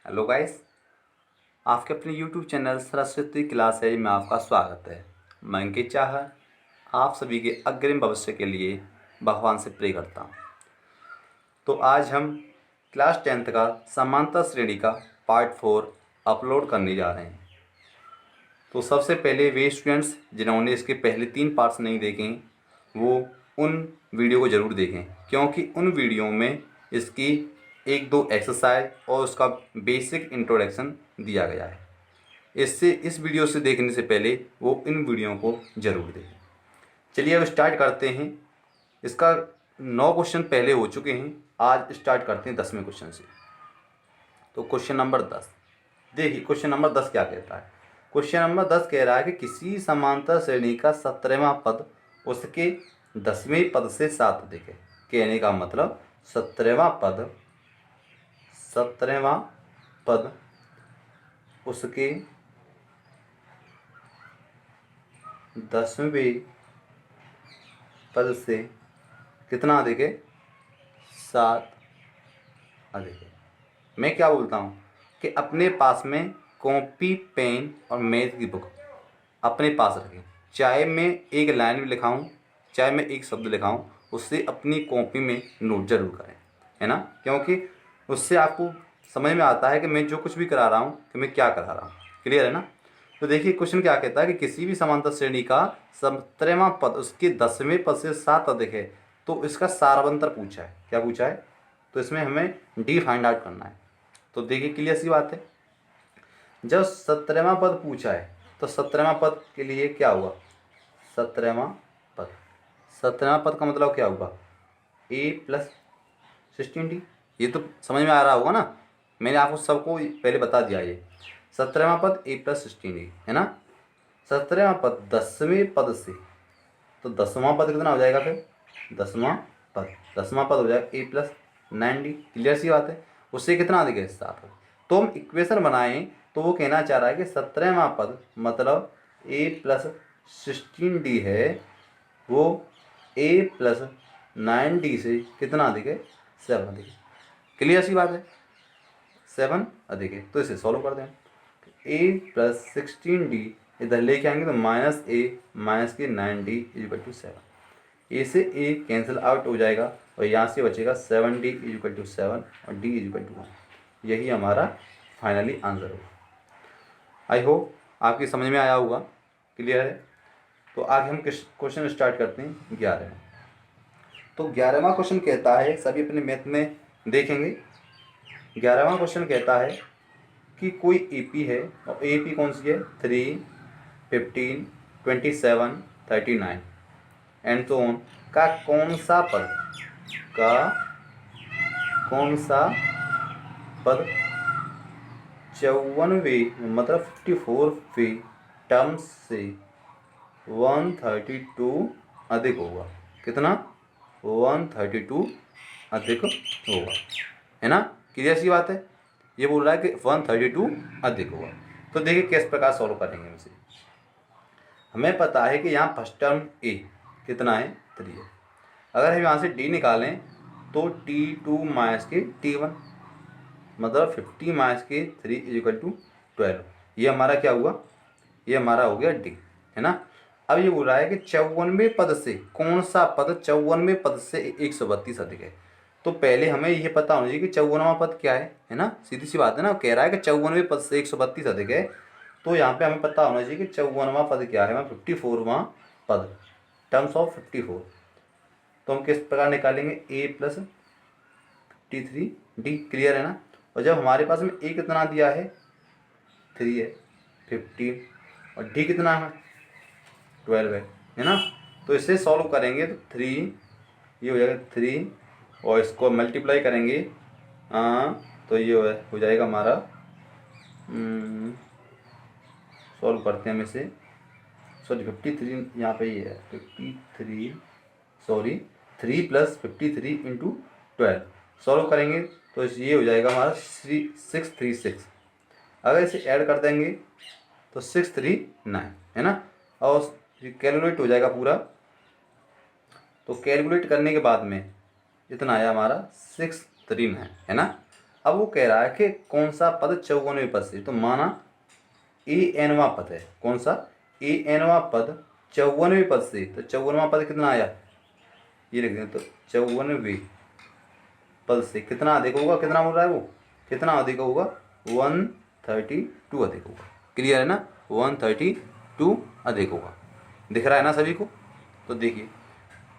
Hello guys, आपके अपने YouTube channel Saraswati classes में आपका स्वागत है। मैं अंकित चाहर आप सभी के अग्रिम भविष्य के लिए भगवान से प्रे करता हूँ। तो आज हम क्लास 10th का समांतर श्रेणी का पार्ट 4 अपलोड करने जा रहे हैं। तो सबसे पहले वे स्टूडेंट्स जिन्होंने इसके पहले 3 पार्ट्स नहीं देखे हैं वो उन वीडियो को ज़रूर देखें, क्योंकि उन वीडियो में इसकी 1-2 एक्सरसाइज और उसका बेसिक इंट्रोडक्शन दिया गया है। इस वीडियो से देखने से पहले वो इन वीडियो को ज़रूर देखें। चलिए अब स्टार्ट करते हैं। इसका 9 क्वेश्चन पहले हो चुके हैं, आज स्टार्ट करते हैं 10वें क्वेश्चन से। तो क्वेश्चन नंबर 10 देखिए, क्वेश्चन नंबर 10 क्या कहता है। क्वेश्चन नंबर 10 कह रहा है कि किसी समांतर श्रेणी का 17वां पद उसके 10वें पद से साथ अधिक है। कहने का मतलब 17वां पद उसके 10वें पद से कितना अधिक है? 7 अधिक है। मैं क्या बोलता हूँ कि अपने पास में कॉपी, पेन और मैथ की बुक अपने पास रखें। चाहे मैं एक लाइन में लिखाऊँ, चाहे मैं एक शब्द लिखाऊँ, उससे अपनी कॉपी में नोट जरूर करें, है ना। क्योंकि उससे आपको समझ में आता है कि मैं जो कुछ भी करा रहा हूँ कि मैं क्या करा रहा हूँ। क्लियर है ना। तो देखिए क्वेश्चन क्या कहता है कि किसी भी समांतर श्रेणी का 17वां पद उसके 10वें पद से 7 अधिक है। तो इसका सारवंतर पूछा है। क्या पूछा है? तो इसमें हमें डी फाइंड आउट करना है। तो देखिए क्लियर सी बात है, जब 17वां पद पूछा है तो 17वां पद के लिए क्या हुआ? 17वां पद 17वां पद का मतलब क्या हुआ? ए प्लस 16d। ये तो समझ में आ रहा होगा ना, मैंने आपको सबको पहले बता दिया। ये 17वां पद ए प्लस 16d है ना। 17वां पद 10वें पद से, तो 10वां पद कितना हो जाएगा फिर? 10वां पद हो जाएगा ए प्लस 9d। क्लियर सी बात है। उससे कितना अधिक है? 7। तो हम इक्वेशन बनाएं तो वो कहना चाह रहा है कि 17वां पद मतलब ए प्लस 16d है, वो ए प्लस 9d से कितना अधिक है? 7 अधिक है। क्लियर सी बात है, 7 अधिक है। तो इसे सॉल्व कर दें। ए प्लस 16d इधर लेके आएंगे तो माइनस ए माइनस के 9d इक्वल टू 7। ए से ए कैंसिल आउट हो जाएगा और यहाँ से बचेगा 7d इक्वल टू 7 और d इक्वल टू 1। यही हमारा फाइनली आंसर होगा। आई होप आपकी समझ में आया होगा। क्लियर है। तो आगे हम क्वेश्चन स्टार्ट करते हैं 11। तो 11वां क्वेश्चन कहता है, सभी अपने मैथ में देखेंगे। 11वां क्वेश्चन कहता है कि कोई एपी है और एपी कौन सी है? 3, 15, 27, 39 एंड तो ऑन का कौन सा पद 54वें मतलब 54वें टर्म्स से 132 अधिक होगा। कितना? 132 अधिक होगा, है ना। क्लियर सी बात है। ये बोल रहा है कि 132 अधिक होगा। तो देखिए किस प्रकार सॉल्व करेंगे इसे। हमें पता है कि यहाँ फर्स्ट टर्म ए कितना है? 3 है। अगर हम यहाँ से डी निकालें तो T2 माइनस के T1 मतलब 50 माइनस के 3 इक्वल टू 12। ये हमारा क्या हुआ? ये हमारा हो गया डी, है ना। अब ये बोल रहा है कि 54वें पद से कौन सा पद 54वें पद से 132 अधिक है। तो पहले हमें ये पता होना चाहिए कि 54वां पद क्या है ना। सीधी सी बात है ना। कह रहा है कि 54वें पद से 132 अधिक है, तो यहाँ पे हमें पता होना चाहिए कि 54वां पद क्या है। 54वां पद टर्म्स ऑफ 54। तो हम किस प्रकार निकालेंगे? ए प्लस T3d। क्लियर है ना। और जब हमारे पास में ए कितना दिया है? 3 है, 15 और डी कितना है? 12 है ना। तो इसे सॉल्व करेंगे तो 3 ये हो जाएगा 3 और इसको मल्टीप्लाई करेंगे तो ये हो जाएगा हमारा सॉल्व करते हैं हम इसे। सॉरी 53 यहाँ पे ये है 53 सॉरी 3 प्लस 53 इंटू 12 सॉल्व करेंगे तो ये हो जाएगा हमारा 636। अगर इसे ऐड कर देंगे तो 639 है ना। और कैलकुलेट हो जाएगा पूरा। तो कैलकुलेट करने के बाद में इतना आया हमारा 639 है ना। अब वो कह रहा है कि कौन सा पद 54वें पद से, तो माना a पद है, कौन सा a पद 54वें पद से, तो 54वां पद कितना आया, ये लिख दें, तो 54वें पद से कितना अधिक होगा, कितना बोल रहा है वो, कितना अधिक होगा, 132 अधिक होगा। क्लियर है ना, 132 अधिक होगा। दिख रहा है ना सभी को। तो देखिए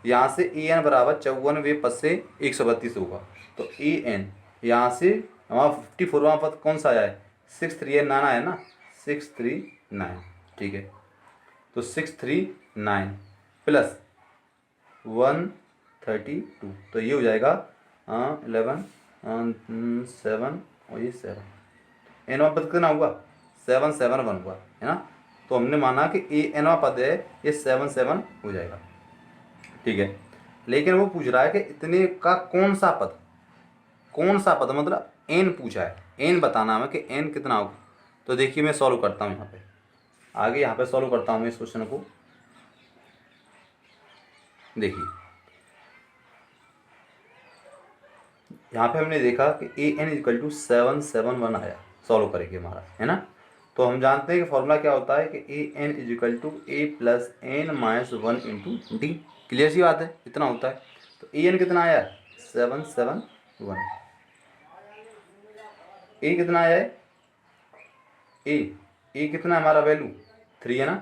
यहाँ से ए एन बराबर 54वें पद से 132 होगा, तो ए एन यहाँ से हमारा 54वां पद कौन सा आया है, 639 आया ना, 639, ठीक है। तो 639 प्लस 132, तो ये हो जाएगा 11 7 और ये 7, एनवा पद कितना हुआ, 771 हुआ है ना। तो हमने माना कि ए एनवा पद है, ये 77 हो जाएगा, ठीक है। लेकिन वो पूछ रहा है कि इतने का कौन सा पद, कौन सा पद मतलब एन पूछा है, एन बताना है कि एन कितना होगा। तो देखिए मैं सॉल्व करता हूँ यहाँ पे, आगे यहाँ पे सॉल्व करता हूँ मैं इस क्वेश्चन को। देखिए यहाँ पे हमने देखा कि ए एन इक्वल टू 771 आया, सॉल्व करेंगे हमारा, है ना। तो हम जानते हैं कि फॉर्मूला क्या होता है कि A N is equal to A plus N minus 1 into D. Clear सी बात है, इतना होता है। तो ए एन कितना आया, 771। ए कितना आया है, ए कितना है हमारा वैल्यू 3 है ना,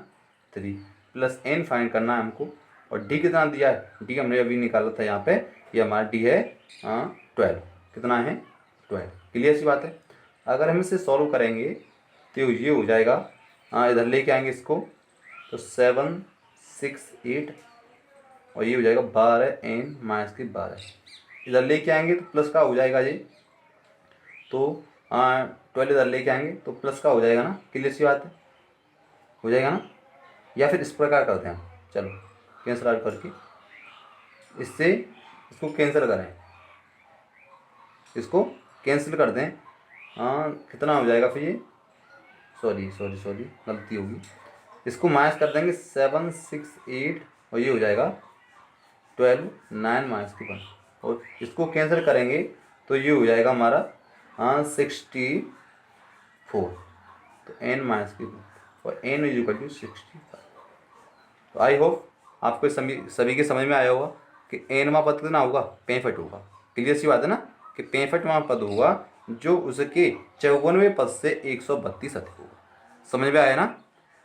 3 प्लस एन फाइंड करना है हमको। और डी कितना दिया है, डी हमने अभी निकाला था यहाँ पे, ये हमारा डी है 12, कितना है 12। क्लियर सी बात है। अगर हम इसे सॉल्व करेंगे तो ये हो जाएगा, इधर लेके आएंगे इसको, तो 7 6 8 और ये हो जाएगा 12 एन माइनस की 12, इधर लेके आएंगे तो प्लस का हो जाएगा ये, तो 12 इधर लेके आएंगे तो प्लस का हो जाएगा ना। क्लियर सी बात है, हो जाएगा ना। या फिर इस प्रकार करते हैं हम, चलो कैंसिल आउट करके इससे इसको कैंसिल करें, इसको कैंसिल कर दें, कितना हो जाएगा फिर ये, सॉरी गलती होगी, इसको माइनस कर देंगे 7 6 8 और ये हो जाएगा 12 9 माइनस की 1, और इसको कैंसिल करेंगे तो ये हो जाएगा हमारा 64, तो एन माइनस की 1 और एन इज इक्वल टू 65। तो आई होप आपको सभी के समझ में आया होगा कि एनवा पद कितना होगा, 65 होगा। क्लियर सी बात है ना कि 65वां पद होगा जो उसके 54वें पद से 132 अधिक होगा। समझ में आया ना,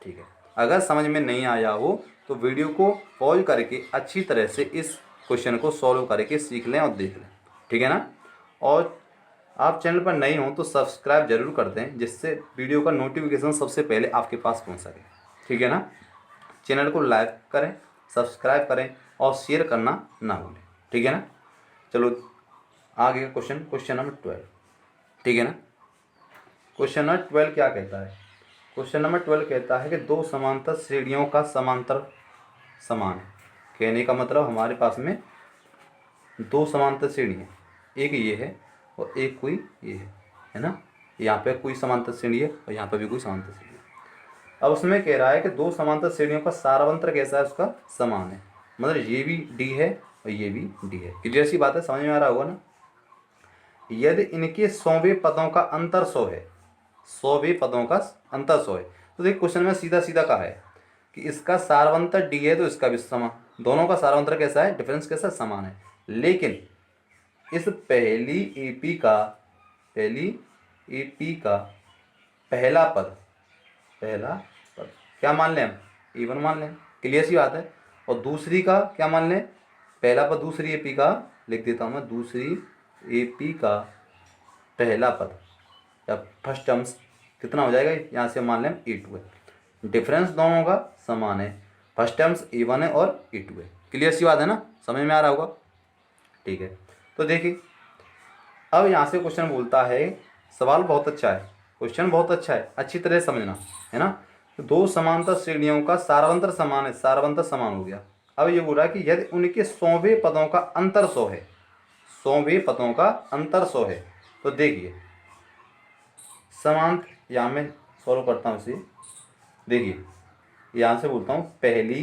ठीक है। अगर समझ में नहीं आया हो तो वीडियो को पॉज करके अच्छी तरह से इस क्वेश्चन को सॉल्व करके सीख लें और देख लें, ठीक है ना। और आप चैनल पर नए हों तो सब्सक्राइब जरूर कर दें, जिससे वीडियो का नोटिफिकेशन सबसे पहले आपके पास पहुंच सके, ठीक है ना। चैनल को लाइक करें, सब्सक्राइब करें और शेयर करना ना भूलें, ठीक है ना। चलो आगे का क्वेश्चन नंबर 12, ठीक है ना। क्वेश्चन नंबर 12 क्या कहता है, क्वेश्चन नंबर 12 कहता है कि दो समांतर श्रेणियों का समांतर समान है। कहने का मतलब हमारे पास में दो समांतर श्रेणी है, एक ये है और एक कोई ये है ना। यहाँ पे कोई समांतर श्रेणी है और यहाँ पे भी कोई समांतर श्रेणी है। अब उसमें कह रहा है कि दो समांतर श्रेणियों का सारवंतर कैसा है, उसका समान है, मतलब ये भी डी है और ये भी डी है। क्लियर सी बात है, समझ में आ रहा होगा ना। यदि इनके 100वें पदों का अंतर 100 है, 100वें पदों का अंतर 100 है, तो देखिए क्वेश्चन में सीधा सीधा कहा है कि इसका सारवंतर डी है तो इसका भी समान, दोनों का सारवंतर कैसा है, डिफरेंस कैसा, समान है। लेकिन इस पहली एपी का पहला पद क्या मान लें हम, E1 मान लें। क्लियर सी बात है। और दूसरी का क्या मान लें, पहला पद दूसरी एपी का, लिख देता हूँ मैं, दूसरी एपी का पहला पद या फर्स्ट टर्म्स कितना हो जाएगा, यहाँ से मान लें E2 है। डिफरेंस दोनों का समान है, फर्स्ट टर्म्स E1 है और E2 है। क्लियर सी बात है ना, समझ में आ रहा होगा, ठीक है। तो देखिए अब यहाँ से क्वेश्चन बोलता है, सवाल बहुत अच्छा है, क्वेश्चन बहुत अच्छा है, अच्छी तरह समझना, है ना। तो दो समांतर श्रेणियों का सारवंतर समान है, सारवंतर समान हो गया। अब ये बोल रहा है कि यदि उनके 100वें पदों का अंतर 100 है, 100वें पदों का अंतर 100 है, तो देखिए समांतर, यहाँ मैं सॉल्व करता हूँ इसे। देखिए यहाँ से बोलता हूँ पहली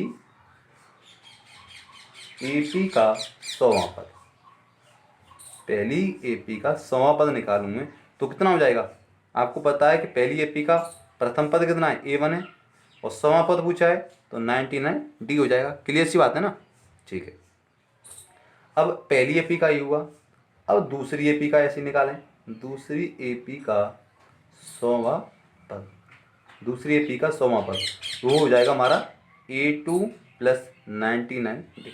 एपी का 100वां पद, पहली एपी का 100वां पद निकालूंगे तो कितना हो जाएगा। आपको पता है कि पहली एपी का प्रथम पद कितना है, A1 है, और 100वां पद पूछा है तो 99D हो जाएगा। क्लियर सी बात है ना। ठीक है, अब पहली एपी का ये हुआ। अब दूसरी एपी का ऐसे निकालें, दूसरी एपी का 100वां पद, दूसरी एपी का 100वां पद, वो हो जाएगा हमारा A2 + 99D।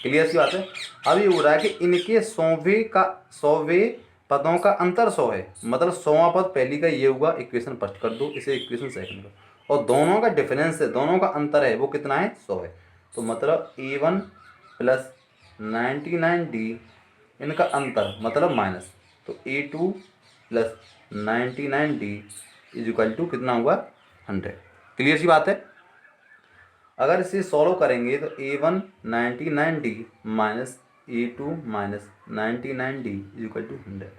क्लियर सी बात है। अब ये हो रहा है कि इनके 100वें पदों का अंतर 100 है, मतलब 100वां पद पहली का ये हुआ, इक्वेशन फर्स्ट कर दो, इसे इक्वेशन सेकंड कर, और दोनों का डिफरेंस है, दोनों का अंतर है, वो कितना है, 100 है। तो मतलब A1 + 99D इनका अंतर मतलब माइनस, तो A2 + 99D = कितना हुआ, 100। क्लियर सी बात है। अगर इसे सॉल्व करेंगे तो A1 99D minus A2 - 99D = 100।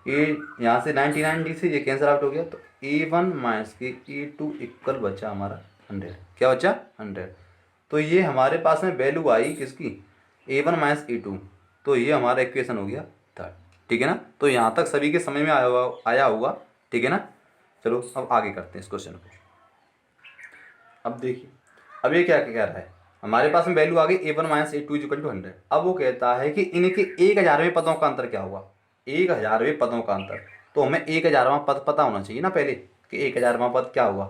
ए यहाँ से 99D से ये कैंसिल आउट हो गया, तो A1 माइनस के A2 इक्वल बचा हमारा 100। क्या बचा, 100। तो ये हमारे पास में वैल्यू आई किसकी, A1 - A2, तो ये हमारा इक्वेशन हो गया 3rd। ठीक है ना। तो यहाँ तक सभी के समझ में आया होगा। ठीक है ना। चलो अब आगे करते हैं इस क्वेश्चन को। अब देखिए, अब ये क्या कह रहा है, हमारे पास में वैल्यू आ गई A1 - A2 = 100। अब वो कहता है कि इनके 1000वें पदों का अंतर क्या हुआ, 1000वें पदों का अंतर। तो हमें 1000वां पद पता होना चाहिए ना पहले, कि 1000वां पद क्या हुआ।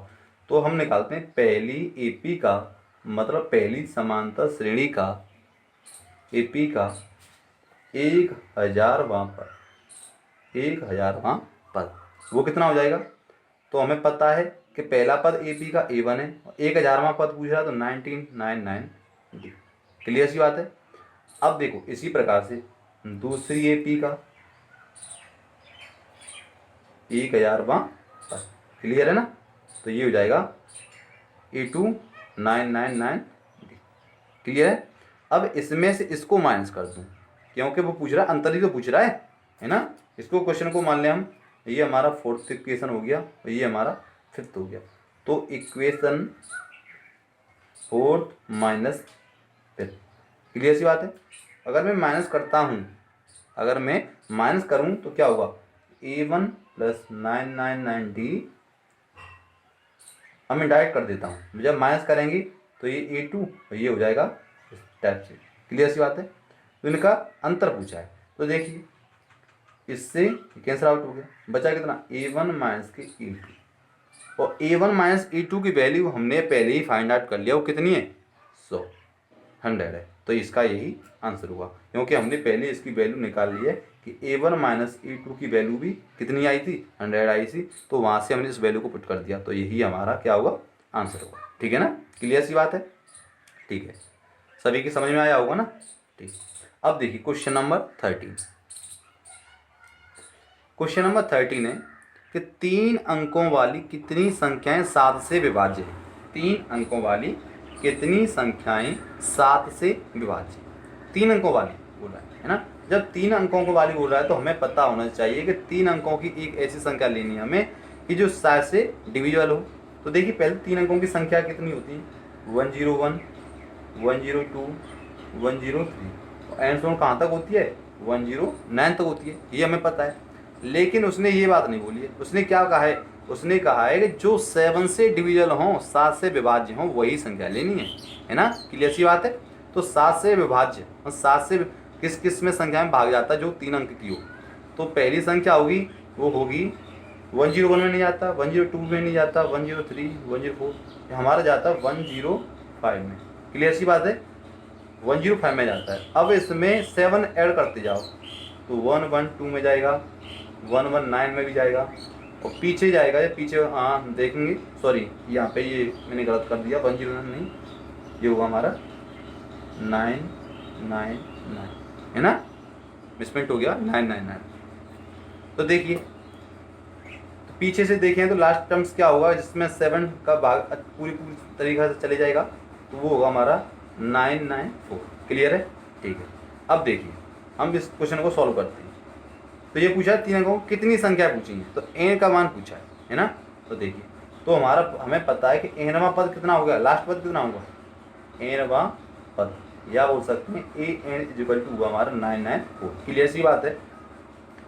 तो हम निकालते हैं पहली एपी का, मतलब पहली समांतर श्रेणी का एपी का 1000वां पद, 1000वां पद वो कितना हो जाएगा। तो हमें पता है कि पहला पद एपी का A1 है, 1000वां पद पूछ रहा है तो 1999D। क्लियर सी बात है। अब देखो इसी प्रकार से दूसरी एपी का 1000वां पद, क्लियर है ना। तो ये हो जाएगा A2 999D। क्लियर है। अब इसमें से इसको माइनस कर दूं, क्योंकि वो पूछ रहा है, अंतर ही तो पूछ रहा है ना। इसको क्वेश्चन को मान लें हम, ये हमारा 4th इक्वेशन हो गया और ये हमारा 5th हो गया। तो इक्वेशन 4th - 5th। क्लियर सी बात है। अगर मैं माइनस करता हूँ, अगर मैं माइनस करूँ तो क्या होगा, A1 + 999D, अब मैं डायरेक्ट कर देता हूँ, जब माइनस करेंगे तो ये A2 और ये हो जाएगा इस टाइप से। क्लियर सी बात है। तो इनका अंतर पूछा है, तो देखिए इससे कैंसिल आउट हो गया, बचा कितना, A1 - के A2, और A1 - A2 की वैल्यू हमने पहले ही फाइंड आउट कर लिया, वो कितनी है, 100 है। तो इसका यही आंसर हुआ, क्योंकि हमने पहले इसकी वैल्यू निकाल ली है कि A1 - A2 की वैल्यू भी कितनी आई थी, 100 आई थी। तो वहाँ से हमने इस वैल्यू को पुट कर दिया, तो यही हमारा क्या हुआ, आंसर हुआ। ठीक है ना। क्लियर सी बात है। ठीक है, सभी की समझ में आया होगा ना। ठीक। अब देखिए क्वेश्चन नंबर 13। क्वेश्चन नंबर 13 है कि 3 अंकों वाली कितनी संख्याएं 7 से विभाज्य है। 3 अंकों वाली कितनी संख्याएं 7 से विभाज्य, 3 अंकों वाली बोल रहा है ना। जब 3 अंकों को वाली बोल रहा है तो हमें पता होना चाहिए कि 3 अंकों की एक ऐसी संख्या लेनी है हमें कि जो 7 से डिविजिबल हो। तो देखिए पहले 3 अंकों की संख्या कितनी होती है, 101, 102, 103, एंड सो कहाँ तक होती है, 109 तक होती है, ये हमें पता है। लेकिन उसने ये बात नहीं बोली है, उसने क्या कहा है, उसने कहा है कि जो 7 से डिविजिबल हों, 7 से विभाज्य हों, वही संख्या लेनी है ना। क्लियर सी बात है। तो 7 से विभाज्य और 7 से किस किस में संख्या में भाग जाता है, जो 3 अंक की हो। तो पहली संख्या होगी, वो होगी 101 में नहीं जाता, 102 में नहीं जाता, 103, 104, हमारा जाता है 105 में। क्लियर सी बात है, 105 में जाता है। अब इसमें 7 ऐड करते जाओ तो 112 में जाएगा, 119 में भी जाएगा, और पीछे जाएगा, ये पीछे हाँ देखेंगे, सॉरी यहाँ पे ये मैंने गलत कर दिया, 109 नहीं, ये होगा हमारा 999 है ना, मिसप्रिंट हो गया 999। तो देखिए तो पीछे से देखें तो लास्ट टर्म्स क्या होगा, जिसमें 7 का भाग पूरी तरीक़ा से चले जाएगा, तो वो होगा हमारा 994। क्लियर है। ठीक है। अब देखिए हम इस क्वेश्चन को सॉल्व करते हैं। तो ये पूछा है 3 अंकों को कितनी संख्या पूछी है, तो n का मान पूछा है ना। तो देखिए तो हमें पता है कि nवां पद कितना होगा, लास्ट पद कितना होगा, nवां पद, या बोल सकते हैं an = हुआ हमारा 994। क्लियर सी बात है।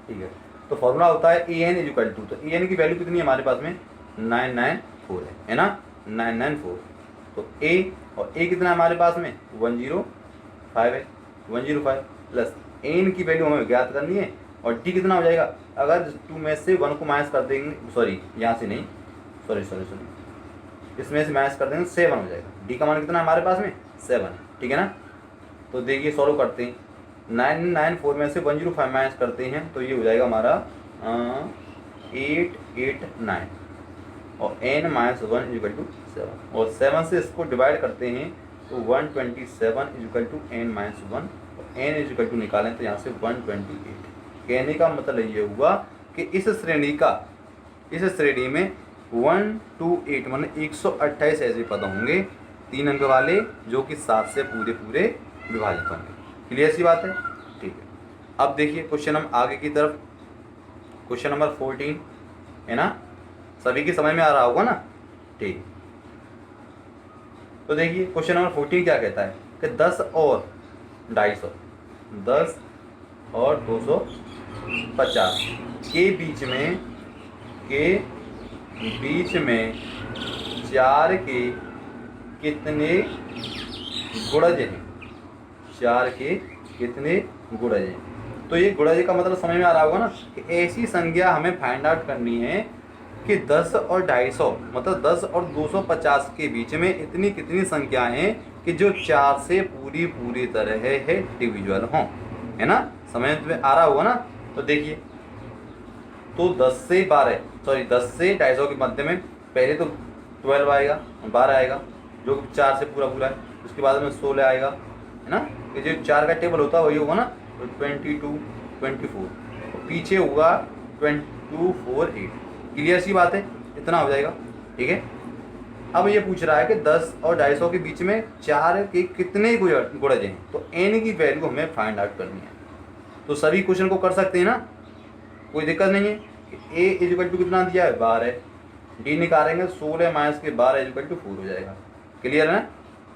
ठीक है। तो फॉर्मूला होता है ए एन इक्वल टू, तो ए एन की वैल्यू कितनी है हमारे पास में 994 है ना, 994। तो ए और ए कितना है हमारे पास में 105 है, 105 प्लस एन की वैल्यू हमें ज्ञात करनी है। और डी कितना हो जाएगा, अगर 2 में से 1 को माइनस कर देंगे, सॉरी यहाँ से नहीं, सॉरी इसमें से माइनस कर देंगे 7 हो जाएगा। डी का मान कितना है हमारे पास में 7, ठीक है ना। तो देखिए सॉल्व करते हैं, 994 में से 105 माइनस करते हैं तो ये हो जाएगा हमारा 889 और n माइनस 1 इक्वल टू 7 और 7 से इसको डिवाइड करते हैं तो 127 इक्वल टू n माइनस 1 और n इक्वल टू निकालें तो यहाँ से 128। कहने का मतलब ये हुआ कि इस श्रेणी में 128 मतलब 128 ऐसे पद होंगे 3 अंक वाले जो कि 7 से पूरे विभाजित होंगे। क्लियर सी बात है, ठीक है। अब देखिए क्वेश्चन हम आगे की तरफ, क्वेश्चन नंबर 14 है ना, सभी की समझ में आ रहा होगा ना, ठीक। तो देखिए क्वेश्चन नंबर 14 क्या कहता है कि 10 और 250, 10 और 250 के बीच में 4 के कितने गुणज हैं, 4 के कितने गुणज हैं। तो ये गुणज का मतलब समझ में आ रहा होगा ना कि ऐसी संख्या हमें फाइंड आउट करनी है कि 10 और 250 मतलब 10 और 250 के बीच में इतनी कितनी संख्याएं हैं कि जो 4 से पूरी तरह है डिविजुअल हों, है ना, समझ में आ रहा होगा ना। तो देखिए तो 10 से 250 के मध्य में पहले तो 12 आएगा, 12 आएगा जो 4 से पूरा है, उसके बाद में 16 आएगा, है ना, कि जो 4 का टेबल होता है वही होगा ना, तो 22, 24 और पीछे होगा 248। क्लियर सी बात है, इतना हो जाएगा, ठीक है। अब ये पूछ रहा है कि 10 और 250 के बीच में 4 के कितने गुणज हैं, तो n की वैल्यू हमें फाइंड आउट करनी है। तो सभी क्वेश्चन को कर सकते हैं ना, कोई दिक्कत नहीं है। a इक्वल टू कितना दिया है 12, डी निकालेंगे 16 माइनस के 12 इक्वल टू 4 हो जाएगा। क्लियर है ना।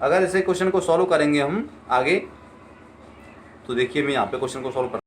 अगर इसे क्वेश्चन को सॉल्व करेंगे हम आगे, तो देखिए मैं यहाँ पे क्वेश्चन को सॉल्व